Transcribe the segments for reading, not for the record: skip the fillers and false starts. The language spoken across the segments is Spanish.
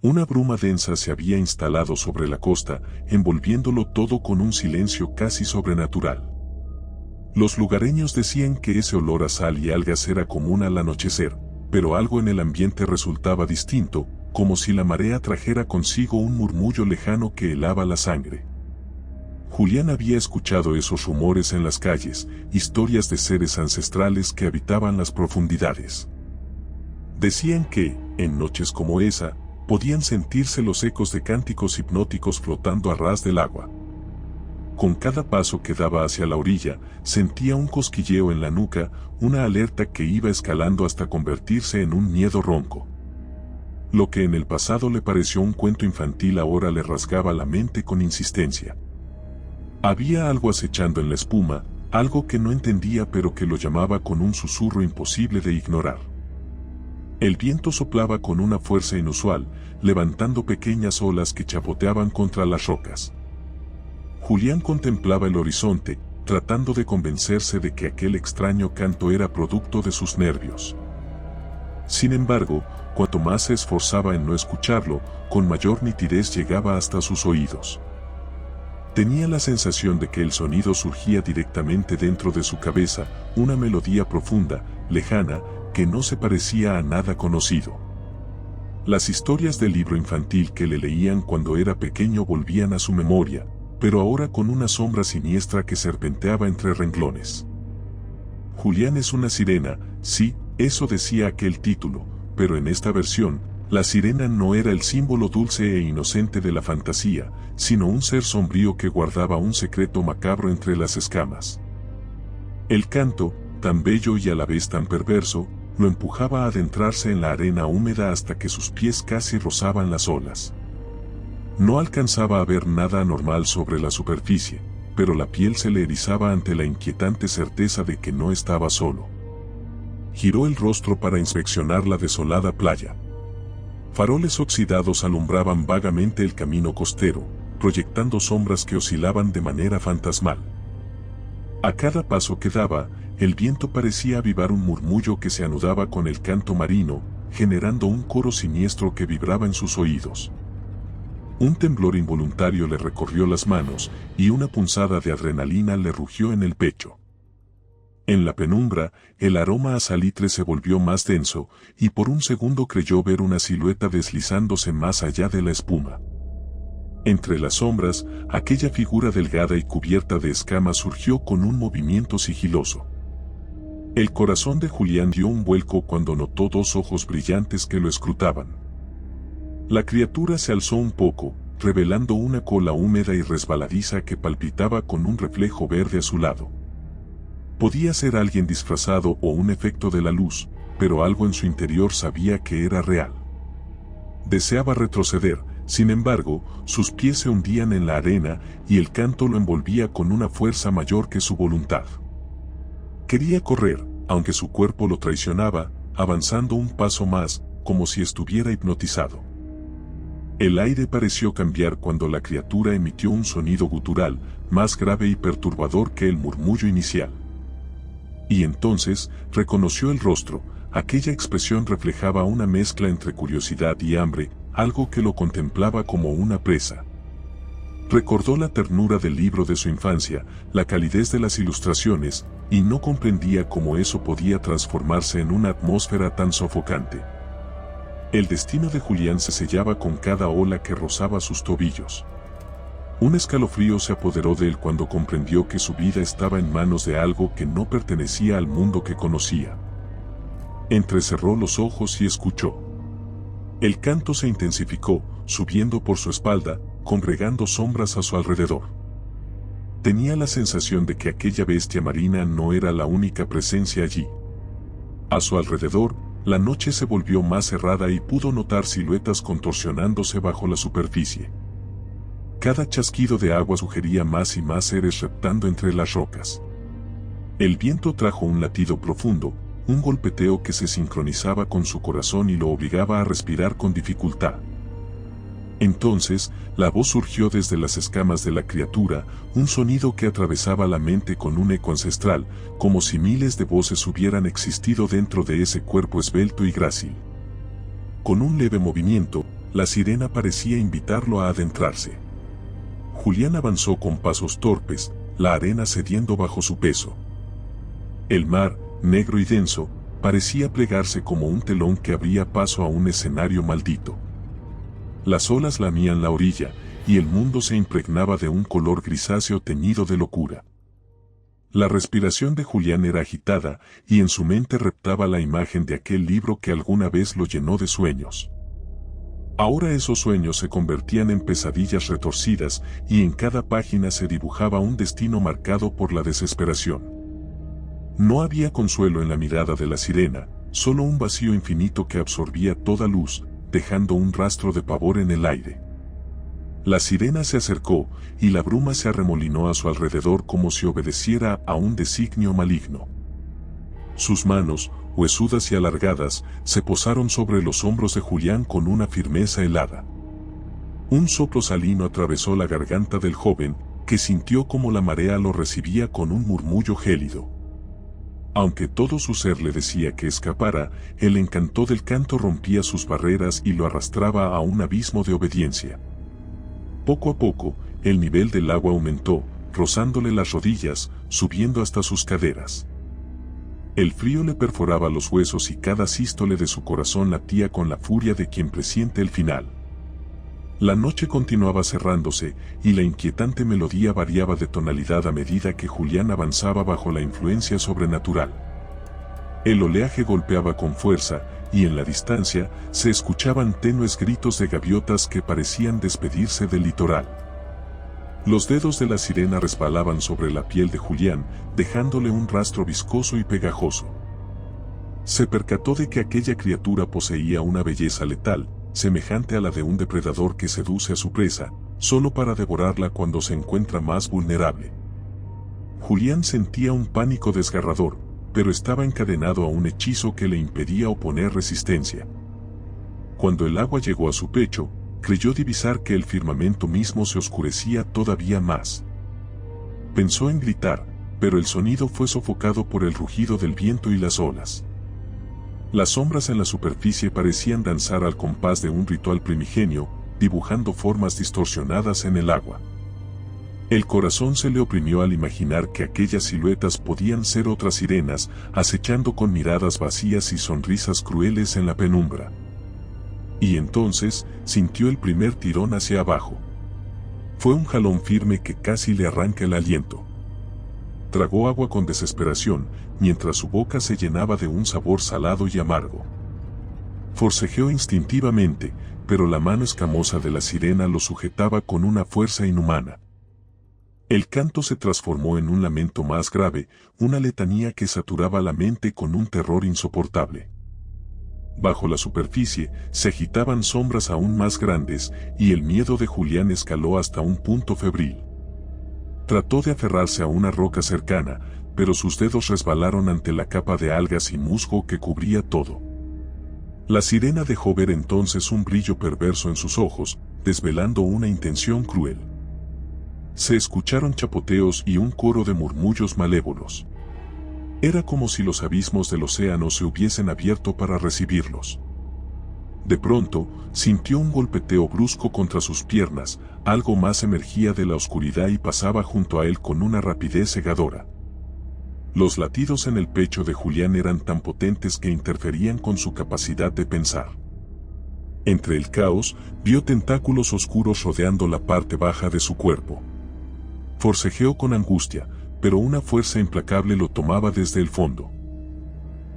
Una bruma densa se había instalado sobre la costa, envolviéndolo todo con un silencio casi sobrenatural. Los lugareños decían que ese olor a sal y algas era común al anochecer, pero algo en el ambiente resultaba distinto, como si la marea trajera consigo un murmullo lejano que helaba la sangre. Julián había escuchado esos rumores en las calles, historias de seres ancestrales que habitaban las profundidades. Decían que, en noches como esa, podían sentirse los ecos de cánticos hipnóticos flotando a ras del agua. Con cada paso que daba hacia la orilla, sentía un cosquilleo en la nuca, una alerta que iba escalando hasta convertirse en un miedo ronco. Lo que en el pasado le pareció un cuento infantil ahora le rasgaba la mente con insistencia. Había algo acechando en la espuma, algo que no entendía pero que lo llamaba con un susurro imposible de ignorar. El viento soplaba con una fuerza inusual, levantando pequeñas olas que chapoteaban contra las rocas. Julián contemplaba el horizonte, tratando de convencerse de que aquel extraño canto era producto de sus nervios. Sin embargo, cuanto más se esforzaba en no escucharlo, con mayor nitidez llegaba hasta sus oídos. Tenía la sensación de que el sonido surgía directamente dentro de su cabeza, una melodía profunda, lejana, que no se parecía a nada conocido. Las historias del libro infantil que le leían cuando era pequeño volvían a su memoria, pero ahora con una sombra siniestra que serpenteaba entre renglones. Julián es una sirena, sí, eso decía aquel título, pero en esta versión, la sirena no era el símbolo dulce e inocente de la fantasía, sino un ser sombrío que guardaba un secreto macabro entre las escamas. El canto, tan bello y a la vez tan perverso, lo empujaba a adentrarse en la arena húmeda hasta que sus pies casi rozaban las olas. No alcanzaba a ver nada anormal sobre la superficie, pero la piel se le erizaba ante la inquietante certeza de que no estaba solo. Giró el rostro para inspeccionar la desolada playa. Faroles oxidados alumbraban vagamente el camino costero, proyectando sombras que oscilaban de manera fantasmal. A cada paso que daba, el viento parecía avivar un murmullo que se anudaba con el canto marino, generando un coro siniestro que vibraba en sus oídos. Un temblor involuntario le recorrió las manos, y una punzada de adrenalina le rugió en el pecho. En la penumbra, el aroma a salitre se volvió más denso, y por un segundo creyó ver una silueta deslizándose más allá de la espuma. Entre las sombras, aquella figura delgada y cubierta de escamas surgió con un movimiento sigiloso. El corazón de Julián dio un vuelco cuando notó dos ojos brillantes que lo escrutaban. La criatura se alzó un poco, revelando una cola húmeda y resbaladiza que palpitaba con un reflejo verde a su lado. Podía ser alguien disfrazado o un efecto de la luz, pero algo en su interior sabía que era real. Deseaba retroceder, sin embargo, sus pies se hundían en la arena y el canto lo envolvía con una fuerza mayor que su voluntad. Quería correr, aunque su cuerpo lo traicionaba, avanzando un paso más, como si estuviera hipnotizado. El aire pareció cambiar cuando la criatura emitió un sonido gutural, más grave y perturbador que el murmullo inicial. Y entonces, reconoció el rostro, aquella expresión reflejaba una mezcla entre curiosidad y hambre, algo que lo contemplaba como una presa. Recordó la ternura del libro de su infancia, la calidez de las ilustraciones, y no comprendía cómo eso podía transformarse en una atmósfera tan sofocante. El destino de Julián se sellaba con cada ola que rozaba sus tobillos. Un escalofrío se apoderó de él cuando comprendió que su vida estaba en manos de algo que no pertenecía al mundo que conocía. Entrecerró los ojos y escuchó. El canto se intensificó, subiendo por su espalda, congregando sombras a su alrededor. Tenía la sensación de que aquella bestia marina no era la única presencia allí. A su alrededor, la noche se volvió más cerrada y pudo notar siluetas contorsionándose bajo la superficie. Cada chasquido de agua sugería más y más seres reptando entre las rocas. El viento trajo un latido profundo, un golpeteo que se sincronizaba con su corazón y lo obligaba a respirar con dificultad. Entonces, la voz surgió desde las escamas de la criatura, un sonido que atravesaba la mente con un eco ancestral, como si miles de voces hubieran existido dentro de ese cuerpo esbelto y grácil. Con un leve movimiento, la sirena parecía invitarlo a adentrarse. Julián avanzó con pasos torpes, la arena cediendo bajo su peso. El mar, negro y denso, parecía plegarse como un telón que abría paso a un escenario maldito. Las olas lamían la orilla, y el mundo se impregnaba de un color grisáceo teñido de locura. La respiración de Julián era agitada, y en su mente reptaba la imagen de aquel libro que alguna vez lo llenó de sueños. Ahora esos sueños se convertían en pesadillas retorcidas, y en cada página se dibujaba un destino marcado por la desesperación. No había consuelo en la mirada de la sirena, solo un vacío infinito que absorbía toda luz, dejando un rastro de pavor en el aire. La sirena se acercó, y la bruma se arremolinó a su alrededor como si obedeciera a un designio maligno. Sus manos, huesudas y alargadas, se posaron sobre los hombros de Julián con una firmeza helada. Un soplo salino atravesó la garganta del joven, que sintió como la marea lo recibía con un murmullo gélido. Aunque todo su ser le decía que escapara, el encanto del canto rompía sus barreras y lo arrastraba a un abismo de obediencia. Poco a poco, el nivel del agua aumentó, rozándole las rodillas, subiendo hasta sus caderas. El frío le perforaba los huesos y cada sístole de su corazón latía con la furia de quien presiente el final. La noche continuaba cerrándose, y la inquietante melodía variaba de tonalidad a medida que Julián avanzaba bajo la influencia sobrenatural. El oleaje golpeaba con fuerza, y en la distancia se escuchaban tenues gritos de gaviotas que parecían despedirse del litoral. Los dedos de la sirena resbalaban sobre la piel de Julián, dejándole un rastro viscoso y pegajoso. Se percató de que aquella criatura poseía una belleza letal, semejante a la de un depredador que seduce a su presa, solo para devorarla cuando se encuentra más vulnerable. Julián sentía un pánico desgarrador, pero estaba encadenado a un hechizo que le impedía oponer resistencia. Cuando el agua llegó a su pecho, creyó divisar que el firmamento mismo se oscurecía todavía más. Pensó en gritar, pero el sonido fue sofocado por el rugido del viento y las olas. Las sombras en la superficie parecían danzar al compás de un ritual primigenio, dibujando formas distorsionadas en el agua. El corazón se le oprimió al imaginar que aquellas siluetas podían ser otras sirenas, acechando con miradas vacías y sonrisas crueles en la penumbra. Y entonces, sintió el primer tirón hacia abajo. Fue un jalón firme que casi le arranca el aliento. Tragó agua con desesperación, mientras su boca se llenaba de un sabor salado y amargo. Forcejeó instintivamente, pero la mano escamosa de la sirena lo sujetaba con una fuerza inhumana. El canto se transformó en un lamento más grave, una letanía que saturaba la mente con un terror insoportable. Bajo la superficie se agitaban sombras aún más grandes, y el miedo de Julián escaló hasta un punto febril. Trató de aferrarse a una roca cercana, pero sus dedos resbalaron ante la capa de algas y musgo que cubría todo. La sirena dejó ver entonces un brillo perverso en sus ojos, desvelando una intención cruel. Se escucharon chapoteos y un coro de murmullos malévolos. Era como si los abismos del océano se hubiesen abierto para recibirlos. De pronto, sintió un golpeteo brusco contra sus piernas, algo más emergía de la oscuridad y pasaba junto a él con una rapidez cegadora. Los latidos en el pecho de Julián eran tan potentes que interferían con su capacidad de pensar. Entre el caos, vio tentáculos oscuros rodeando la parte baja de su cuerpo. Forcejeó con angustia, pero una fuerza implacable lo tomaba desde el fondo.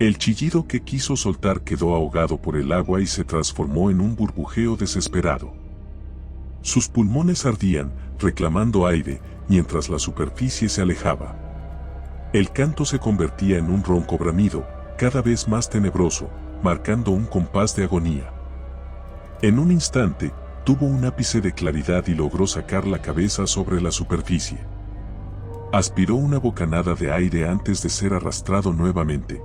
El chillido que quiso soltar quedó ahogado por el agua y se transformó en un burbujeo desesperado. Sus pulmones ardían, reclamando aire, mientras la superficie se alejaba. El canto se convertía en un ronco bramido, cada vez más tenebroso, marcando un compás de agonía. En un instante, tuvo un ápice de claridad y logró sacar la cabeza sobre la superficie. Aspiró una bocanada de aire antes de ser arrastrado nuevamente.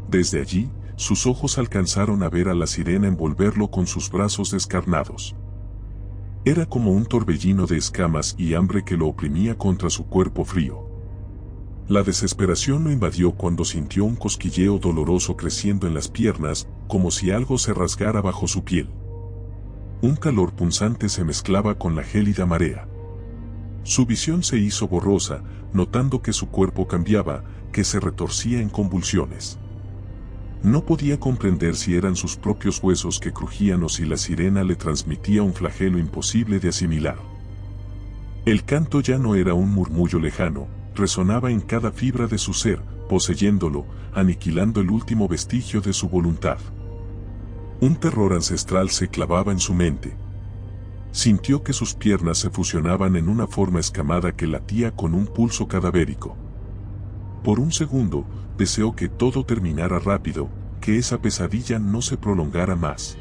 Desde allí, sus ojos alcanzaron a ver a la sirena envolverlo con sus brazos descarnados. Era como un torbellino de escamas y hambre que lo oprimía contra su cuerpo frío. La desesperación lo invadió cuando sintió un cosquilleo doloroso creciendo en las piernas, como si algo se rasgara bajo su piel. Un calor punzante se mezclaba con la gélida marea. Su visión se hizo borrosa, notando que su cuerpo cambiaba, que se retorcía en convulsiones. No podía comprender si eran sus propios huesos que crujían o si la sirena le transmitía un flagelo imposible de asimilar. El canto ya no era un murmullo lejano, resonaba en cada fibra de su ser, poseyéndolo, aniquilando el último vestigio de su voluntad. Un terror ancestral se clavaba en su mente. Sintió que sus piernas se fusionaban en una forma escamada que latía con un pulso cadavérico. Por un segundo, deseó que todo terminara rápido, que esa pesadilla no se prolongara más.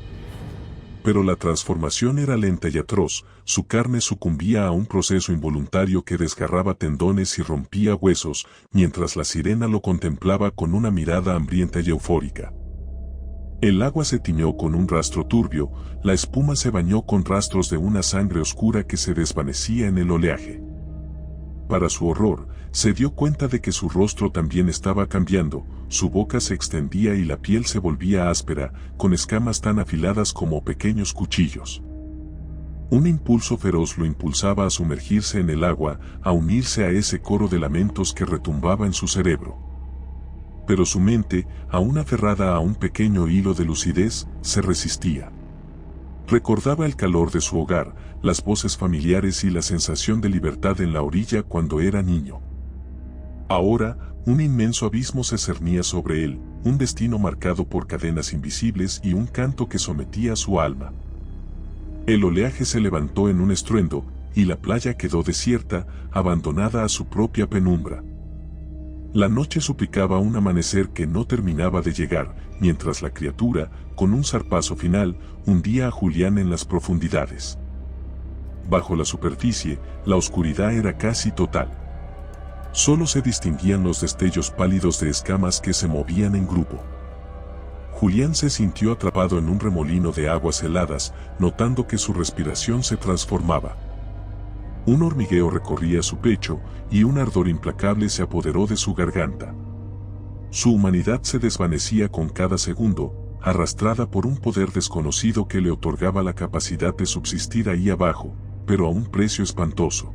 Pero la transformación era lenta y atroz, su carne sucumbía a un proceso involuntario que desgarraba tendones y rompía huesos, mientras la sirena lo contemplaba con una mirada hambrienta y eufórica. El agua se tiñó con un rastro turbio, la espuma se bañó con rastros de una sangre oscura que se desvanecía en el oleaje. Para su horror, se dio cuenta de que su rostro también estaba cambiando, su boca se extendía y la piel se volvía áspera, con escamas tan afiladas como pequeños cuchillos. Un impulso feroz lo impulsaba a sumergirse en el agua, a unirse a ese coro de lamentos que retumbaba en su cerebro. Pero su mente, aún aferrada a un pequeño hilo de lucidez, se resistía. Recordaba el calor de su hogar, las voces familiares y la sensación de libertad en la orilla cuando era niño. Ahora, un inmenso abismo se cernía sobre él, un destino marcado por cadenas invisibles y un canto que sometía a su alma. El oleaje se levantó en un estruendo, y la playa quedó desierta, abandonada a su propia penumbra. La noche suplicaba un amanecer que no terminaba de llegar, mientras la criatura, con un zarpazo final, hundía a Julián en las profundidades. Bajo la superficie, la oscuridad era casi total. Solo se distinguían los destellos pálidos de escamas que se movían en grupo. Julián se sintió atrapado en un remolino de aguas heladas, notando que su respiración se transformaba. Un hormigueo recorría su pecho, y un ardor implacable se apoderó de su garganta. Su humanidad se desvanecía con cada segundo, arrastrada por un poder desconocido que le otorgaba la capacidad de subsistir ahí abajo, pero a un precio espantoso.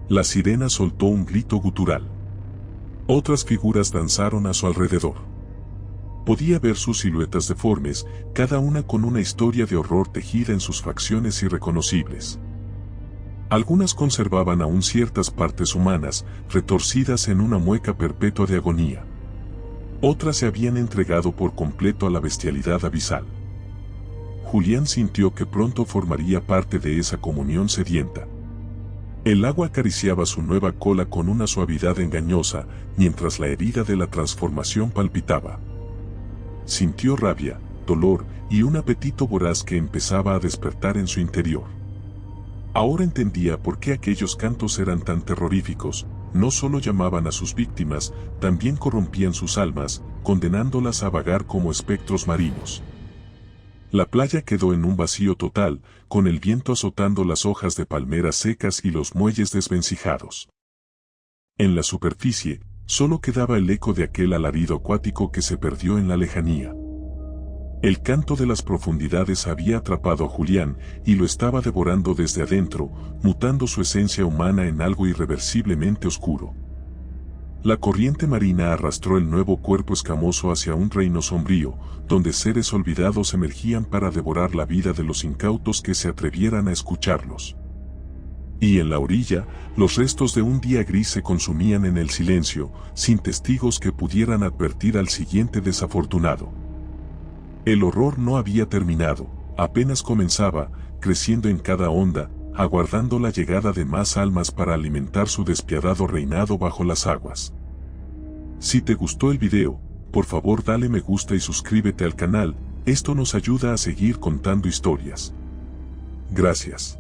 La sirena soltó un grito gutural. Otras figuras danzaron a su alrededor. Podía ver sus siluetas deformes, cada una con una historia de horror tejida en sus facciones irreconocibles. Algunas conservaban aún ciertas partes humanas, retorcidas en una mueca perpetua de agonía. Otras se habían entregado por completo a la bestialidad abisal. Julián sintió que pronto formaría parte de esa comunión sedienta. El agua acariciaba su nueva cola con una suavidad engañosa, mientras la herida de la transformación palpitaba. Sintió rabia, dolor y un apetito voraz que empezaba a despertar en su interior. Ahora entendía por qué aquellos cantos eran tan terroríficos, no solo llamaban a sus víctimas, también corrompían sus almas, condenándolas a vagar como espectros marinos. La playa quedó en un vacío total, con el viento azotando las hojas de palmeras secas y los muelles desvencijados. En la superficie, solo quedaba el eco de aquel alarido acuático que se perdió en la lejanía. El canto de las profundidades había atrapado a Julián y lo estaba devorando desde adentro, mutando su esencia humana en algo irreversiblemente oscuro. La corriente marina arrastró el nuevo cuerpo escamoso hacia un reino sombrío, donde seres olvidados emergían para devorar la vida de los incautos que se atrevieran a escucharlos. Y en la orilla, los restos de un día gris se consumían en el silencio, sin testigos que pudieran advertir al siguiente desafortunado. El horror no había terminado, apenas comenzaba, creciendo en cada onda, aguardando la llegada de más almas para alimentar su despiadado reinado bajo las aguas. Si te gustó el video, por favor dale me gusta y suscríbete al canal, esto nos ayuda a seguir contando historias. Gracias.